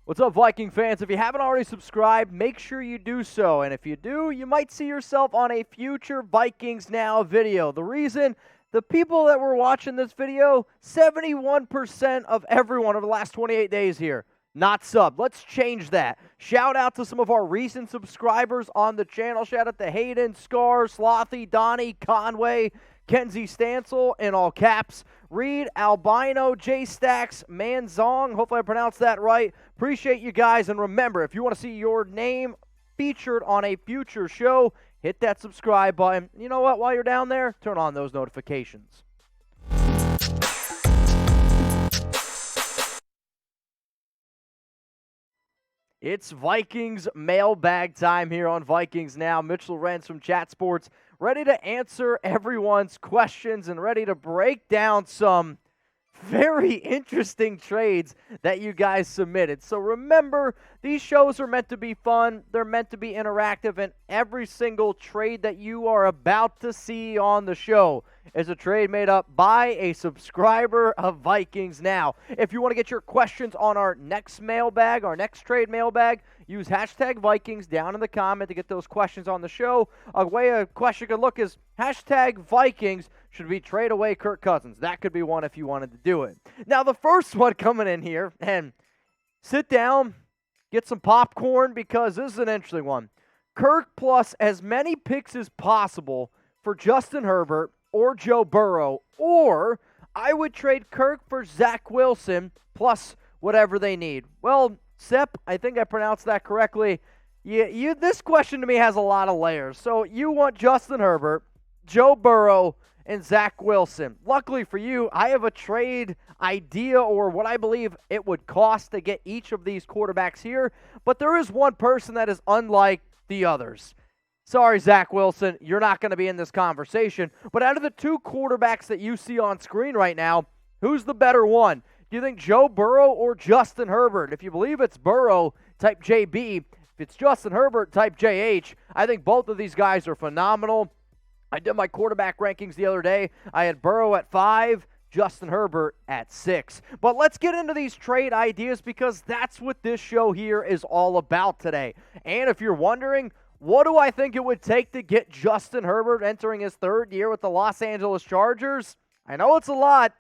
What's up, Viking fans? If you haven't already subscribed, make sure you do so. And if you do, you might see yourself on a future Vikings Now video. The reason, the people that were watching this video, 71% of everyone over the last 28 days here, not sub. Let's change that. Shout out to some of our recent subscribers on the channel. Shout out to Hayden, Scar, Slothy, Donnie, Conway, Kenzie Stansel, in all caps, Reed, Albino, J Stacks, Manzong, hopefully I pronounced that right. Appreciate you guys, and remember, if you want to see your name featured on a future show, hit that subscribe button. You know what, while you're down there, turn on those notifications. It's Vikings mailbag time here on Vikings Now. Mitchell Renz from Chat Sports, ready to answer everyone's questions and ready to break down some very interesting trades that you guys submitted. So remember, these shows are meant to be fun. They're meant to be interactive, and every single trade that you are about to see on the show is a trade made up by a subscriber of Vikings Now. If you want to get your questions on our next mailbag, our next trade mailbag, use hashtag Vikings down in the comment to get those questions on the show. A way a question could look is hashtag Vikings, should we trade away Kirk Cousins? That could be one if you wanted to do it. Now, the first one coming in here, and sit down, get some popcorn, because this is an interesting one. Kirk plus as many picks as possible for Justin Herbert or Joe Burrow, or I would trade Kirk for Zach Wilson plus whatever they need. Well, Sep, I think I pronounced that correctly. This question to me has a lot of layers. So you want Justin Herbert, Joe Burrow, and Zach Wilson. Luckily for you, I have a trade idea, or what I believe it would cost to get each of these quarterbacks here, but there is one person that is unlike the others. Sorry, Zach Wilson, you're not going to be in this conversation, but out of the two quarterbacks that you see on screen right now, who's the better one? Do you think Joe Burrow or Justin Herbert? If you believe it's Burrow, type JB. If it's Justin Herbert, type JH. I think both of these guys are phenomenal. I did my quarterback rankings the other day. I had Burrow at 5, Justin Herbert at 6. But let's get into these trade ideas, because that's what this show here is all about today. And if you're wondering, what do I think it would take to get Justin Herbert entering his third year with the Los Angeles Chargers? I know it's a lot,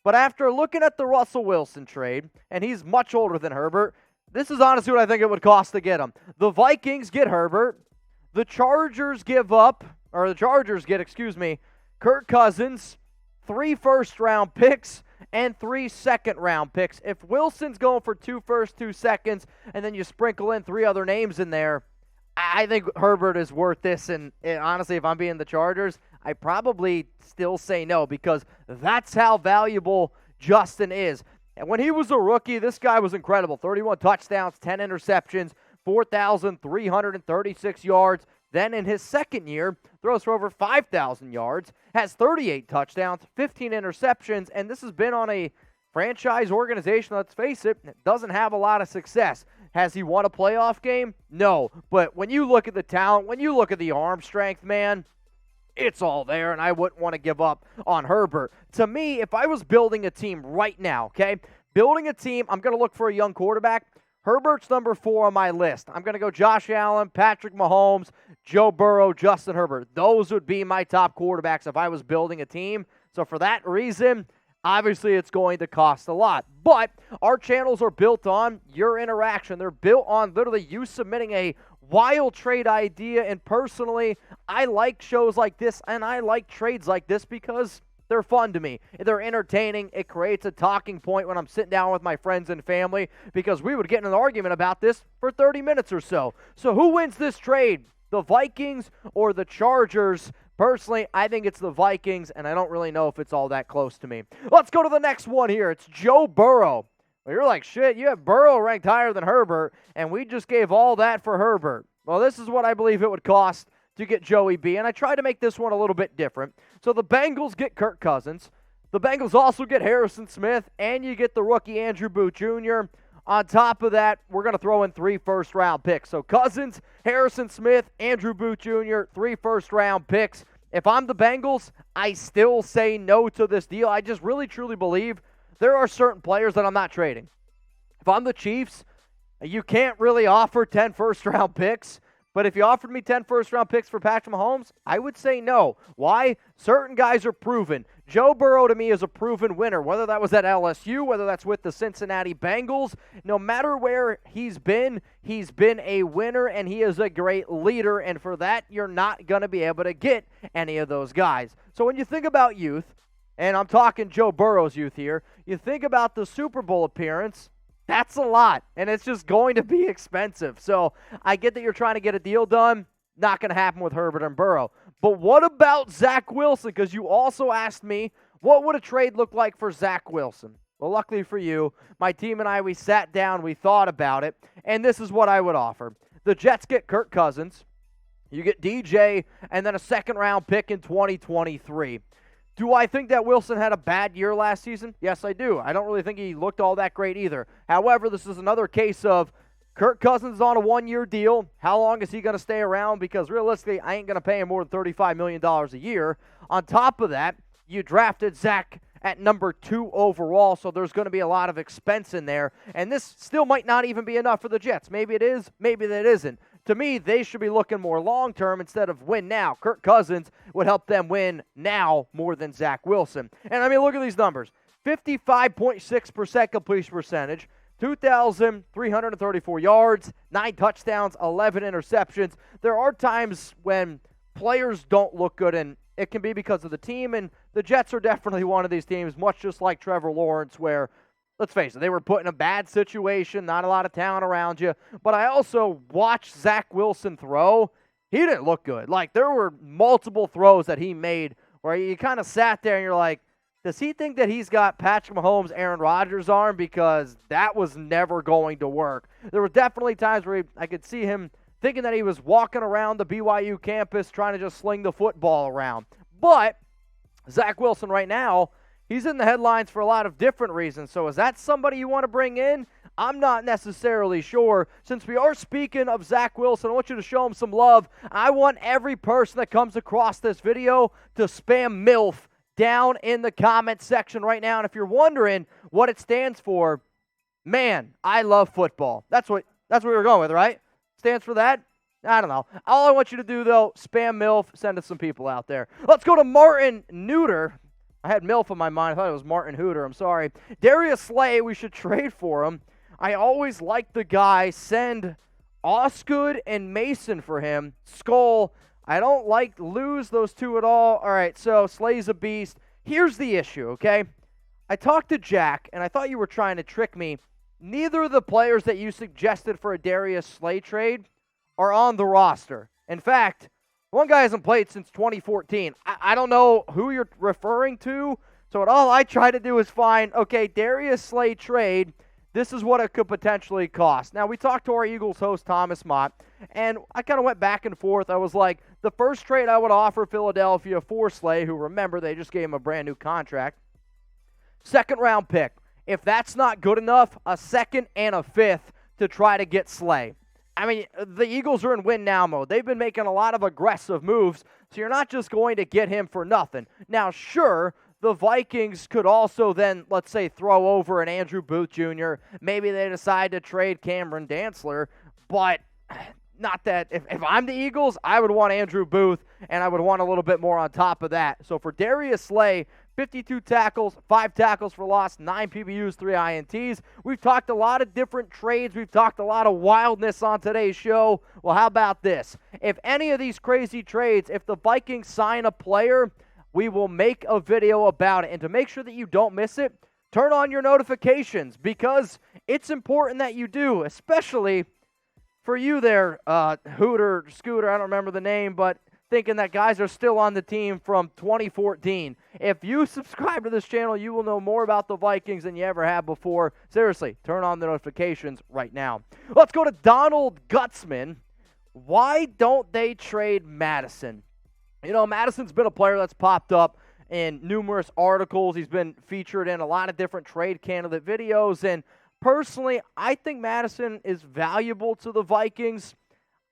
but after looking at the Russell Wilson trade, and he's much older than Herbert, this is honestly what I think it would cost to get him. The Vikings get Herbert. The Chargers get, Kirk Cousins, 3 first-round picks, and 3 second-round picks. If Wilson's going for 2 first, 2 seconds, and then you sprinkle in 3 other names in there, I think Herbert is worth this. And honestly, if I'm being the Chargers, I probably still say no, because that's how valuable Justin is. And when he was a rookie, this guy was incredible. 31 touchdowns, 10 interceptions, 4,336 yards. Then in his second year, throws for over 5,000 yards, has 38 touchdowns, 15 interceptions, and this has been on a franchise organization, let's face it, that doesn't have a lot of success. Has he won a playoff game? No. But when you look at the talent, when you look at the arm strength, man, it's all there, and I wouldn't want to give up on Herbert. To me, if I was building a team right now, okay, building a team, I'm going to look for a young quarterback. Herbert's number 4 on my list. I'm going to go Josh Allen, Patrick Mahomes, Joe Burrow, Justin Herbert. Those would be my top quarterbacks if I was building a team. So for that reason, obviously it's going to cost a lot. But our channels are built on your interaction. They're built on literally you submitting a wild trade idea. And personally, I like shows like this, and I like trades like this because they're fun to me. They're entertaining. It creates a talking point when I'm sitting down with my friends and family, because we would get in an argument about this for 30 minutes or so. So who wins this trade? The Vikings or the Chargers? Personally, I think it's the Vikings, and I don't really know if it's all that close to me. Let's go to the next one here. It's Joe Burrow. Well, you're like, shit, you have Burrow ranked higher than Herbert, and we just gave all that for Herbert. Well, this is what I believe it would cost to get Joey B, and I tried to make this one a little bit different. So the Bengals get Kirk Cousins. The Bengals also get Harrison Smith, and you get the rookie Andrew Booth Jr. On top of that, we're going to throw in 3 first-round picks. So Cousins, Harrison Smith, Andrew Booth Jr., 3 first-round picks. If I'm the Bengals, I still say no to this deal. I just really, truly believe there are certain players that I'm not trading. If I'm the Chiefs, You can't really offer 10 first-round picks, but if you offered me 10 first-round picks for Patrick Mahomes, I would say no. Why? Certain guys are proven. Joe Burrow, to me, is a proven winner, whether that was at LSU, whether that's with the Cincinnati Bengals. No matter where he's been a winner, and he is a great leader, and for that, you're not going to be able to get any of those guys. So when you think about youth, and I'm talking Joe Burrow's youth here, you think about the Super Bowl appearance. That's a lot, and it's just going to be expensive. So I get that you're trying to get a deal done. Not going to happen with Herbert and Burrow. But what about Zach Wilson? Because you also asked me, what would a trade look like for Zach Wilson? Well, luckily for you, my team and I, we sat down, we thought about it, and this is what I would offer. The Jets get Kirk Cousins. You get DJ, and then a second-round pick in 2023. Do I think that Wilson had a bad year last season? Yes, I do. I don't really think he looked all that great either. However, this is another case of Kirk Cousins is on a one-year deal. How long is he going to stay around? Because realistically, I ain't going to pay him more than $35 million a year. On top of that, you drafted Zach at number 2 overall, so there's going to be a lot of expense in there. And this still might not even be enough for the Jets. Maybe it is, maybe that isn't. To me, they should be looking more long-term instead of win now. Kirk Cousins would help them win now more than Zach Wilson. And, I mean, look at these numbers. 55.6% completion percentage, 2,334 yards, 9 touchdowns, 11 interceptions. There are times when players don't look good, and it can be because of the team, and the Jets are definitely one of these teams, much just like Trevor Lawrence, where, let's face it, they were put in a bad situation, not a lot of talent around you. But I also watched Zach Wilson throw. He didn't look good. Like, there were multiple throws that he made where you kind of sat there and you're like, does he think that he's got Patrick Mahomes, Aaron Rodgers' arm? Because that was never going to work. There were definitely times where I could see him thinking that he was walking around the BYU campus trying to just sling the football around. But Zach Wilson right now, he's in the headlines for a lot of different reasons. So is that somebody you want to bring in? I'm not necessarily sure. Since we are speaking of Zach Wilson, I want you to show him some love. I want every person that comes across this video to spam MILF down in the comment section right now. And if you're wondering what it stands for, man, I love football. That's what we were going with, right? Stands for that? I don't know. All I want you to do, though, spam MILF, send us some people out there. Let's go to Martin Neuter. I had MILF in my mind. I thought it was Martin Hooter. I'm sorry. Darius Slay, we should trade for him. I always like the guy. Send Osgood and Mason for him. Skull, I don't lose those two at all. All right, so Slay's a beast. Here's the issue, okay? I talked to Jack, and I thought you were trying to trick me. Neither of the players that you suggested for a Darius Slay trade are on the roster. In fact, one guy hasn't played since 2014. I don't know who you're referring to, so all I try to do is find, okay, Darius Slay trade, this is what it could potentially cost. Now, we talked to our Eagles host, Thomas Mott, and I kind of went back and forth. I was like, the first trade I would offer Philadelphia for Slay, who, remember, they just gave him a brand new contract, second-round pick. If that's not good enough, a second and a fifth to try to get Slay. I mean, the Eagles are in win-now mode. They've been making a lot of aggressive moves, so you're not just going to get him for nothing. Now, sure, the Vikings could also then, let's say, throw over an Andrew Booth Jr. Maybe they decide to trade Cameron Dantzler, but not that. If I'm the Eagles, I would want Andrew Booth, and I would want a little bit more on top of that. So for Darius Slay, 52 tackles, 5 tackles for loss, 9 PBUs, 3 INTs. We've talked a lot of different trades. We've talked a lot of wildness on today's show. Well, how about this? If any of these crazy trades, if the Vikings sign a player, we will make a video about it. And to make sure that you don't miss it, turn on your notifications because it's important that you do, especially for you there, Hooter, Scooter, I don't remember the name, but thinking that guys are still on the team from 2014. If you subscribe to this channel, you will know more about the Vikings than you ever have before. Seriously, turn on the notifications right now. Let's go to Donald Gutzman. Why don't they trade Mattison? You know, Mattison's been a player that's popped up in numerous articles. He's been featured in a lot of different trade candidate videos. And personally, I think Mattison is valuable to the Vikings.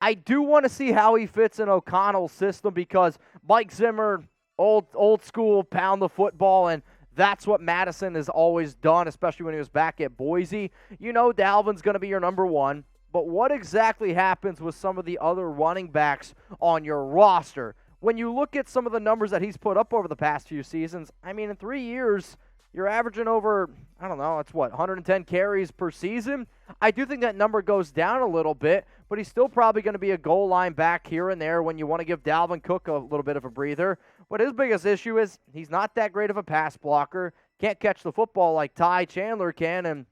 I do want to see how he fits in O'Connell's system because Mike Zimmer, old school, pound the football, and That's what Mattison has always done, especially when he was back at Boise. You know Dalvin's going to be your number one, but what exactly happens with some of the other running backs on your roster? When you look at some of the numbers that he's put up over the past few seasons, I mean, in 3 years, you're averaging over, I don't know, it's what, 110 carries per season? I do think that number goes down a little bit, but he's still probably going to be a goal line back here and there when you want to give Dalvin Cook a little bit of a breather. But his biggest issue is he's not that great of a pass blocker, can't catch the football like Ty Chandler can and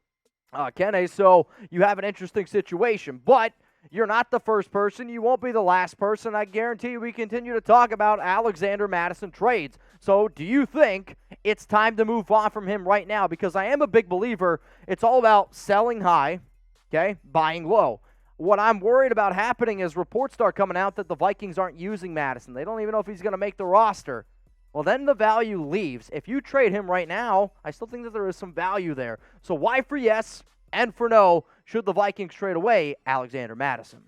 Kenne, so you have an interesting situation. But you're not the first person. You won't be the last person. I guarantee we continue to talk about Alexander Mattison trades. So do you think it's time to move on from him right now? Because I am a big believer. It's all about selling high, okay, buying low. What I'm worried about happening is reports start coming out that the Vikings aren't using Mattison. They don't even know if he's going to make the roster. Well, then the value leaves. If you trade him right now, I still think that there is some value there. So why for yes and for no should the Vikings trade away Alexander Mattison?